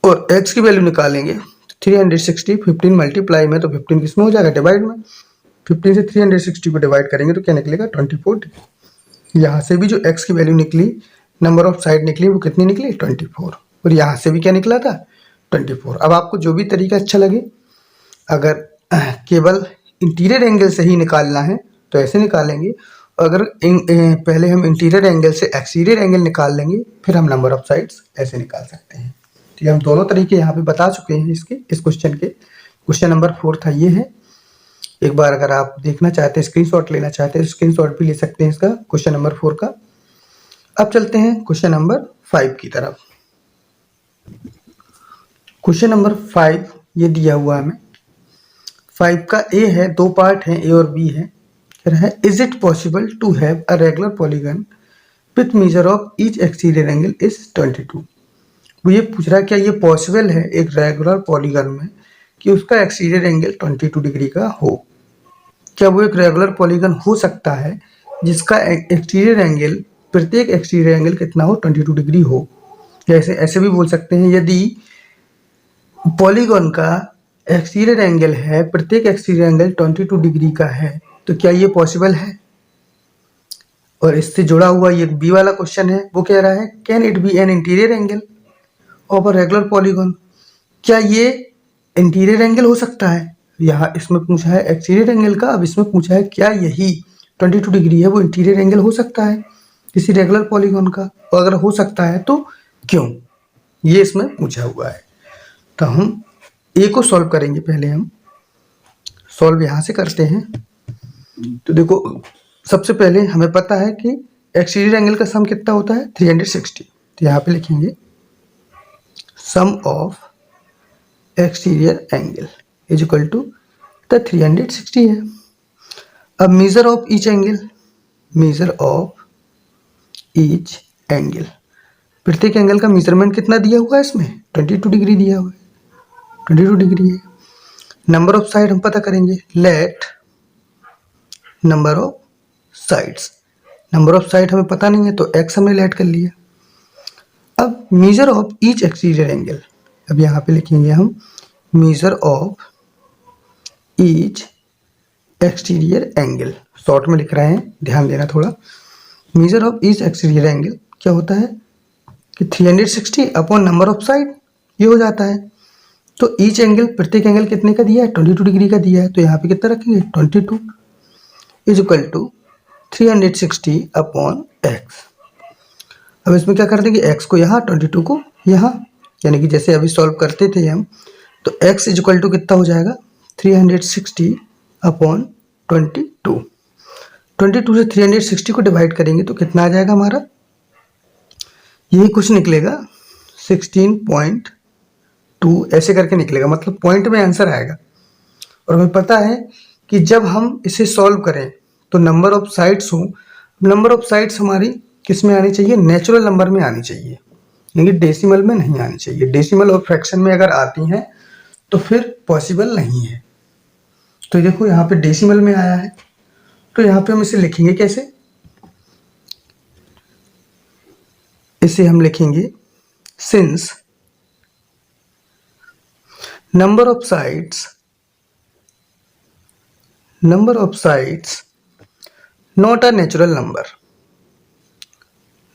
और x की वैल्यू निकालेंगे 360, 15 मल्टीप्लाई में, तो 15 किस में हो जाएगा, डिवाइड में। 15 से 360 को डिवाइड करेंगे तो क्या निकलेगा, 24 डिग्री। यहाँ से भी जो x की वैल्यू निकली, नंबर ऑफ साइड निकली, वो कितनी निकली, 24। और यहाँ से भी क्या निकला था, 24। अब आपको जो भी तरीका अच्छा लगे, अगर केवल इंटीरियर एंगल से ही निकालना है तो ऐसे निकालेंगे, अगर पहले हम इंटीरियर एंगल से एक्सटीरियर एंगल निकाल लेंगे फिर हम नंबर ऑफ साइड्स ऐसे निकाल सकते हैं। तो ये हम दोनों तरीके यहाँ पे बता चुके हैं इसके, इस क्वेश्चन के। क्वेश्चन नंबर 4 था ये है। एक बार अगर आप देखना चाहते हैं, स्क्रीनशॉट लेना चाहते हैं, स्क्रीनशॉट भी ले सकते हैं इसका, क्वेश्चन नंबर 4 का। अब चलते हैं क्वेश्चन नंबर 5 की तरफ। क्वेश्चन नंबर 5 ये दिया हुआ हमें। 5 का ए है, दो पार्ट हैं, ए और बी है। कह रहा है is it possible to have a regular polygon with measure of each exterior angle is 22। वो ये पूछ रहा है क्या ये पॉसिबल है एक रेगुलर पॉलीगन में कि उसका एक्सटीरियर एंगल 22 डिग्री का हो। क्या वो एक रेगुलर पॉलीगन हो सकता है जिसका एक्सटीरियर एंगल, प्रत्येक एक्सटीरियर एंगल कितना हो, 22 डिग्री हो। जैसे ऐसे भी बोल सकते हैं, यदि पॉलीगॉन का एक्सटीरियर एंगल है, प्रत्येक एक्सटीरियर एंगल 22 डिग्री का है, तो क्या ये पॉसिबल है। और इससे जुड़ा हुआ ये बी वाला क्वेश्चन है, वो कह रहा है can it be an interior angle of a regular polygon. क्या ये इंटीरियर एंगल हो सकता है। यहाँ इसमें पूछा है एक्सटीरियर एंगल का, अब इसमें पूछा है क्या यही 22 डिग्री है वो इंटीरियर एंगल हो सकता है किसी रेगुलर पॉलीगॉन का, और अगर हो सकता है तो क्यों, ये इसमें पूछा हुआ है। तो हम ए को सॉल्व करेंगे, पहले हम सॉल्व यहाँ से करते हैं। तो देखो सबसे पहले हमें पता है कि एक्सटीरियर एंगल का सम कितना होता है, 360। तो यहाँ पे लिखेंगे sum of exterior angle is equal to 360 है। अब measure of each angle, measure of each angle, प्रत्येक एंगल का मेजरमेंट कितना दिया हुआ है इसमें, 22 डिग्री दिया हुआ है, 22 डिग्री है। नंबर ऑफ साइड हम पता करेंगे, late number of sides, number of side हमें पता नहीं है तो x हमने लेट कर लिया। अब measure of each exterior angle, अब यहाँ पे लिखेंगे हम measure of each exterior angle, short में लिख रहे हैं, ध्यान देना थोड़ा। measure of each exterior angle क्या होता है कि 360 अपॉन नंबर ऑफ साइड, ये हो जाता है। तो ईच एंगल, प्रत्येक एंगल कितने का दिया है, 22 डिग्री का दिया है, तो यहाँ पे कितना रखेंगे 22 इज इक्वल टू 360 अपॉन एक्स। अब इसमें क्या कर देंगे, x को यहाँ 22 को यहाँ, यानी कि जैसे अभी सॉल्व करते थे हम, तो x इज इक्वल टू कितना हो जाएगा 360 अपॉन 22। 22 से 360 को डिवाइड करेंगे तो कितना आ जाएगा हमारा, यही कुछ निकलेगा 16.2 ऐसे करके निकलेगा, मतलब पॉइंट में आंसर आएगा। और हमें पता है कि जब हम इसे सॉल्व करें तो नंबर ऑफ साइड्स हो, नंबर ऑफ साइड्स हमारी किस में आनी चाहिए, नेचुरल नंबर में आनी चाहिए, यानी डेसिमल में नहीं आनी चाहिए। डेसिमल और फ्रैक्शन में अगर आती हैं तो फिर पॉसिबल नहीं है। तो देखो यहाँ पे डेसिमल में आया है, तो यहाँ पे हम इसे लिखेंगे कैसे, इसे हम लिखेंगे since number of sides not a natural number,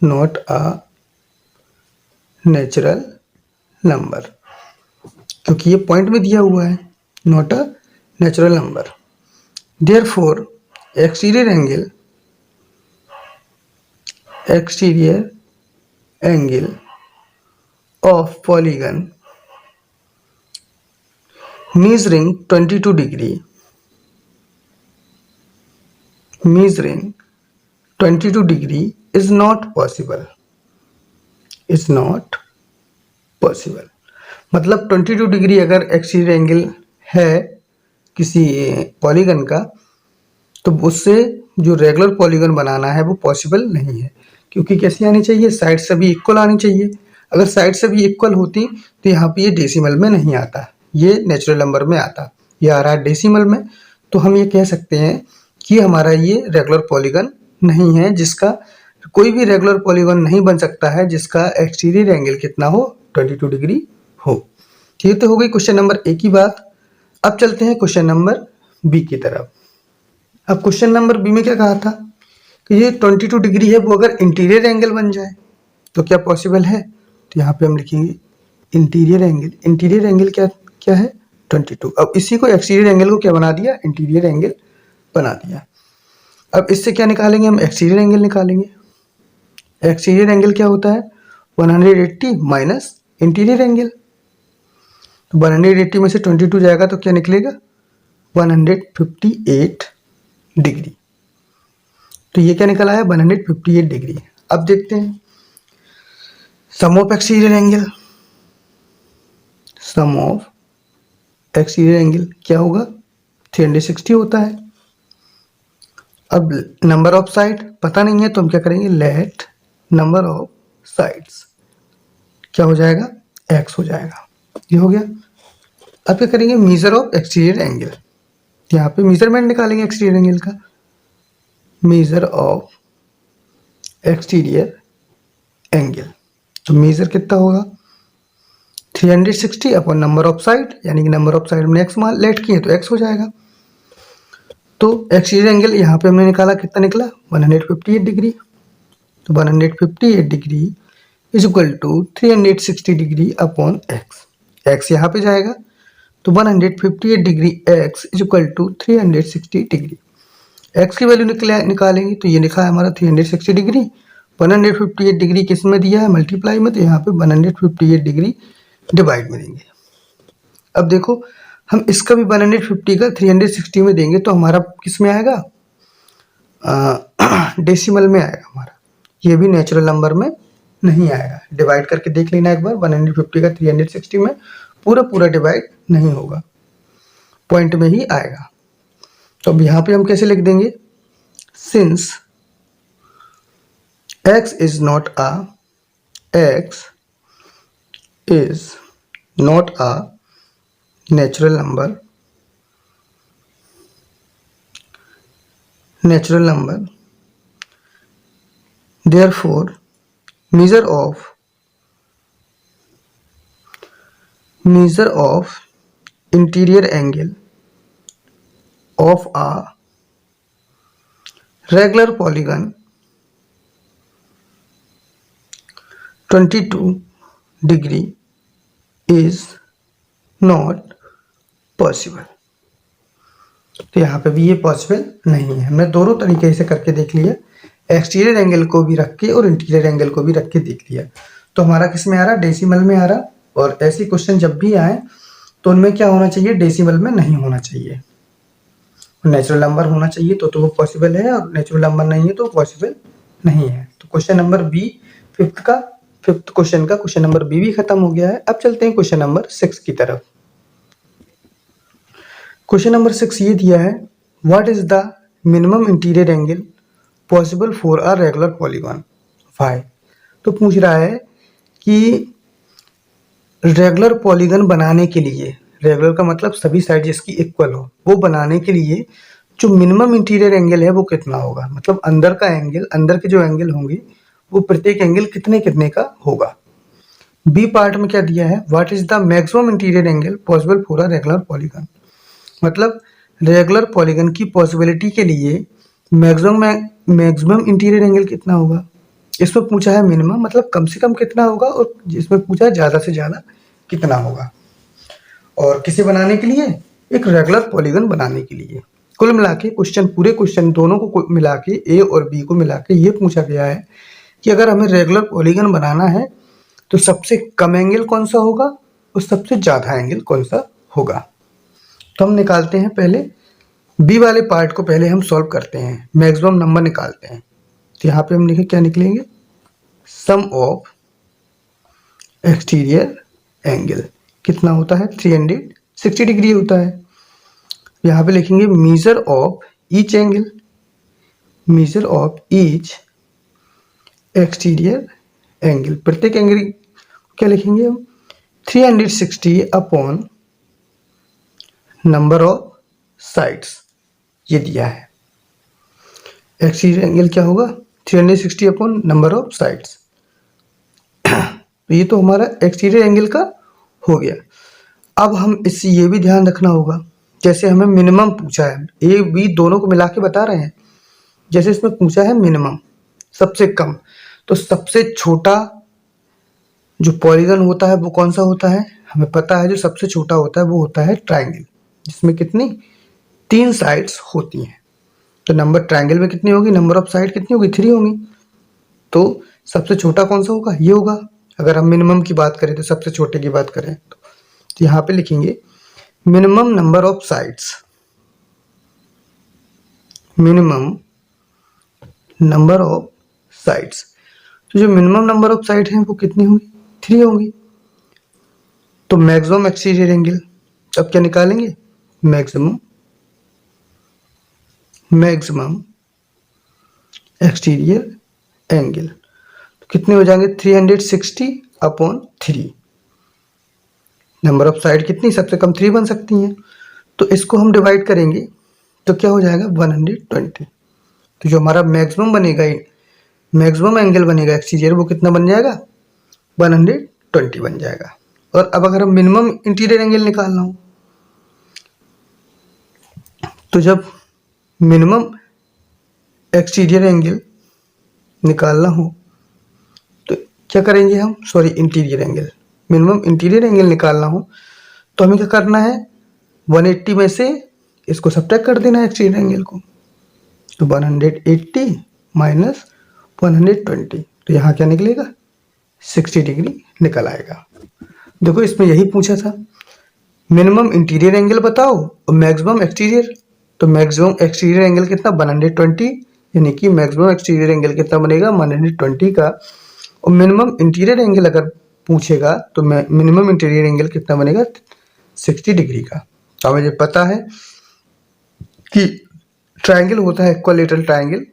not a natural number, क्योंकि ये पॉइंट में दिया हुआ है, not a natural number, therefore exterior angle of polygon measuring 22 degree is not possible, मतलब 22 डिग्री अगर एक्सटीरियर एंगल है किसी पॉलीगन का, तो उससे जो रेगुलर पॉलीगन बनाना है वो पॉसिबल नहीं है, क्योंकि कैसी आनी चाहिए, साइड सभी इक्वल आनी चाहिए। अगर साइड सभी इक्वल होती तो यहाँ पे ये डेसिमल में नहीं आता, ये नेचुरल नंबर में आता, ये आ रहा है डेसिमल में। तो हम ये कह सकते हैं कि हमारा ये रेगुलर पॉलीगन नहीं है, जिसका कोई भी रेगुलर पॉलीगन नहीं बन सकता है जिसका एक्सटीरियर एंगल कितना हो, 22 डिग्री हो। ये तो हो गई क्वेश्चन नंबर ए की बात। अब चलते हैं क्वेश्चन नंबर बी की तरफ। अब क्वेश्चन नंबर बी में क्या कहा था कि ये 22 डिग्री है, वो अगर इंटीरियर एंगल बन जाए तो क्या पॉसिबल है, तो यहाँ पे हम लिखेंगे इंटीरियर एंगल क्या है 22। अब इसी को एक्सटीरियर एंगल को क्या बना दिया, इंटीरियर एंगल बना दिया। अब इससे क्या निकालेंगे, हम एक्सटीरियर एंगल निकालेंगे। एक्सटीरियर एंगल क्या होता है 180 माइनस इंटीरियर एंगल, तो 180 में से 22 जाएगा तो क्या निकलेगा 158 डिग्री। तो ये क्या निकला है 158 डिग्री। अब देखते हैं सम ऑफ एक्सटीरियर एंगल क्या होगा 360 होता है। अब नंबर ऑफ साइड पता नहीं है तो हम क्या करेंगे, लेट नंबर ऑफ साइड्स क्या हो जाएगा x हो जाएगा, ये हो गया। अब क्या करेंगे, मेजर ऑफ एक्सटीरियर एंगल, यहाँ पे मेजरमेंट निकालेंगे एक्सटीरियर एंगल का, मेजर ऑफ एक्सटीरियर एंगल। तो मेजर कितना होगा 360 अपॉन नंबर ऑफ साइड, यानी कि नंबर ऑफ साइड में x मान लेट किए तो x हो जाएगा। तो एक्सटीरियर एंगल यहाँ पे हमने निकाला, कितना निकला 158 डिग्री। तो 158 degree is equal to 360 degree upon x यहाँ पे जाएगा, तो 158 degree x is equal to 360 degree. x की वैल्यू निकालेंगे तो ये लिखा है हमारा 360 डिग्री, 158 डिग्री किस में दिया है मल्टीप्लाई में, तो यहाँ पे 158 डिग्री डिवाइड में देंगे। अब देखो हम इसका भी 150 का 360 में देंगे तो हमारा किस में आएगा, डेसिमल में आएगा हमारा, ये भी नेचुरल नंबर में नहीं आएगा। डिवाइड करके देख लेना एक बार, 150 का 360 में पूरा डिवाइड नहीं होगा, पॉइंट में ही आएगा। तो अब यहाँ पे हम कैसे लिख देंगे, since x is not a natural number, therefore measure of interior angle of a regular polygon 22 degree is not possible. तो यहाँ पे भी ये पॉसिबल नहीं है। हमने दोनों तरीके से करके देख लिया, एक्सटीरियर एंगल को भी रख के और इंटीरियर एंगल को भी रख के देख लिया। तो हमारा किस में आ रहा, डेसिमल में आ रहा। और ऐसी क्वेश्चन जब भी आए तो उनमें क्या होना चाहिए, डेसिमल में नहीं होना चाहिए, नेचुरल नंबर होना चाहिए तो वो पॉसिबल है, और नेचुरल नंबर नहीं है तो पॉसिबल नहीं है। तो question number B fifth question का क्वेश्चन नंबर बी भी खत्म हो गया है। अब चलते हैं क्वेश्चन नंबर 6 की तरफ। क्वेश्चन नंबर 6 ये दिया है, what is the minimum interior angle possible for a regular polygon 5। तो पूछ रहा है कि रेगुलर पॉलीगन बनाने के लिए, रेगुलर का मतलब सभी साइड जिसकी इक्वल हो, वो बनाने के लिए जो मिनिमम इंटीरियर एंगल है वो कितना होगा, मतलब अंदर का एंगल, अंदर के जो एंगल होंगे वो प्रत्येक एंगल कितने कितने का होगा। बी पार्ट में क्या दिया है, what is the maximum interior angle possible for a regular polygon, मतलब रेगुलर पॉलीगन की पॉसिबिलिटी के लिए मैक्सिमम इंटीरियर एंगल कितना होगा। इसमें पूछा है मिनिमम मतलब कम से कम कितना होगा, और जिसमें पूछा है ज़्यादा से ज़्यादा कितना होगा। और किसे बनाने के लिए, एक रेगुलर पॉलीगन बनाने के लिए। कुल मिला के क्वेश्चन, पूरे क्वेश्चन दोनों को मिला के, ए और बी को मिला के ये पूछा गया है कि अगर हमें रेगुलर पॉलीगन बनाना है तो सबसे कम एंगल कौन सा होगा और सबसे ज़्यादा एंगल कौन सा होगा। तो हम निकालते हैं, पहले बी वाले पार्ट को पहले हम सॉल्व करते हैं, मैक्सिमम नंबर निकालते हैं। तो यहाँ पे हम लिखें, क्या निकलेंगे, सम ऑफ एक्सटीरियर एंगल कितना होता है, 360 डिग्री होता है। यहाँ पे लिखेंगे measure of each angle, measure of each exterior angle, प्रत्येक एंगल क्या लिखेंगे हम, 360 अपॉन नंबर ऑफ साइड्स, ये दिया है। एक्सटीरियर एंगल क्या होगा, 360 अपॉन नंबर ऑफ साइड्स। तो ये तो हमारा एक्सटीरियर एंगल का हो गया। अब हम इससे ये भी ध्यान रखना होगा, जैसे हमें मिनिमम पूछा है, ए बी दोनों को मिला के बता रहे हैं, जैसे इसमें पूछा है मिनिमम सबसे कम, तो सबसे छोटा जो पॉलीगन होता है वो कौन सा होता है, हमें पता है जो सबसे छोटा होता है वो होता है ट्राइंगल, जिसमें कितनी 3 साइड्स होती हैं। तो नंबर ट्राइंगल में कितनी होगी, नंबर ऑफ साइड कितनी होगी, 3 होंगी। तो सबसे छोटा कौन सा होगा, ये होगा। अगर हम मिनिमम की बात करें तो सबसे छोटे की बात करें तो यहाँ पे लिखेंगे minimum number of sides, minimum number of sides. तो जो मिनिमम नंबर ऑफ साइड हैं वो कितनी होंगी, 3 होंगी। तो मैक्सिमम एक्सटीरियर एंगल, अब क्या निकालेंगे, मैक्सिमम एक्सटीरियर एंगल, तो कितने हो जाएंगे, 360 अपॉन 3। नंबर ऑफ साइड कितनी, सबसे कम 3 बन सकती हैं, तो इसको हम डिवाइड करेंगे तो क्या हो जाएगा, 120। तो जो हमारा मैक्सिमम बनेगा, मैक्सिमम एंगल बनेगा एक्सटीरियर, वो कितना बन जाएगा, 120 बन जाएगा। और अब अगर हम मिनिमम इंटीरियर एंगल निकालना हो, तो जब मिनिमम एक्सटीरियर एंगल निकालना हो तो क्या करेंगे हम, sorry interior angle, minimum interior angle निकालना हो तो हमें क्या करना है, 180 में से इसको सब्ट्रैक्ट कर देना है एक्सटीरियर एंगल को। तो 180 माइनस 120, तो यहाँ क्या निकलेगा, 60 डिग्री निकल आएगा। देखो इसमें यही पूछा था, मिनिमम इंटीरियर एंगल बताओ और मैक्सिमम एक्सटीरियर। तो मैक्सिमम एक्सटीरियर एंगल कितना, 120, यानी कि मैक्सिमम एक्सटीरियर एंगल कितना बनेगा, 120 का। और मिनिमम इंटीरियर एंगल अगर पूछेगा तो मिनिमम इंटीरियर एंगल कितना बनेगा, 60 डिग्री का। तो हमें जो पता है कि ट्राइंगल होता है इक्विलैटरल ट्राइंगल,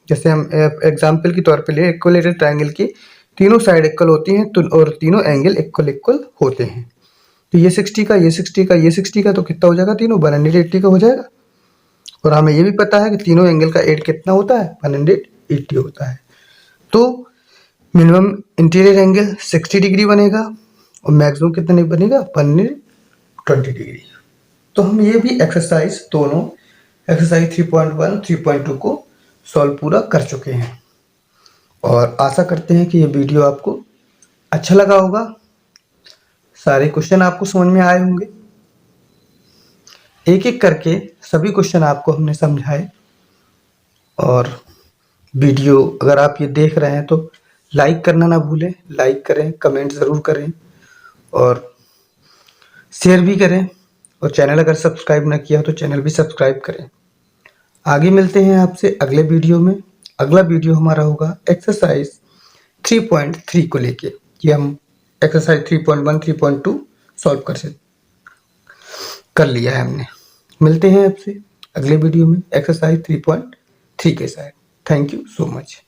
जैसे हम एग्जांपल के तौर पे ले, इक्विलैटरल ट्राइंगल की तीनों साइड इक्वल होती हैं तो, और तीनों एंगल इक्वल होते हैं। तो ये 60 का, ये 60 का, ये 60 का, तो कितना हो जाएगा, तीनों 180 का हो जाएगा। और हमें ये भी पता है कि तीनों एंगल का एड कितना होता है, 180 होता है। तो मिनिमम इंटीरियर एंगल 60 डिग्री बनेगा और मैक्सिमम कितना बनेगा, 120 डिग्री। तो हम ये भी एक्सरसाइज दोनों एक्सरसाइज 3.1 3.2 को सॉल्व पूरा कर चुके हैं और आशा करते हैं कि ये वीडियो आपको अच्छा लगा होगा। सारे क्वेश्चन आपको समझ में आए होंगे। एक एक करके सभी क्वेश्चन आपको हमने समझाए और वीडियो अगर आप ये देख रहे हैं तो लाइक करना ना भूलें। लाइक करें, कमेंट ज़रूर करें और शेयर भी करें और चैनल अगर सब्सक्राइब ना किया तो चैनल भी सब्सक्राइब करें। आगे मिलते हैं आपसे अगले वीडियो में। अगला वीडियो हमारा होगा एक्सरसाइज 3.3 को लेके। ये हम एक्सरसाइज 3.1 3.2 सॉल्व कर लिया है हमने। मिलते हैं आपसे अगले वीडियो में एक्सरसाइज 3.3 के साथ। Thank you so much.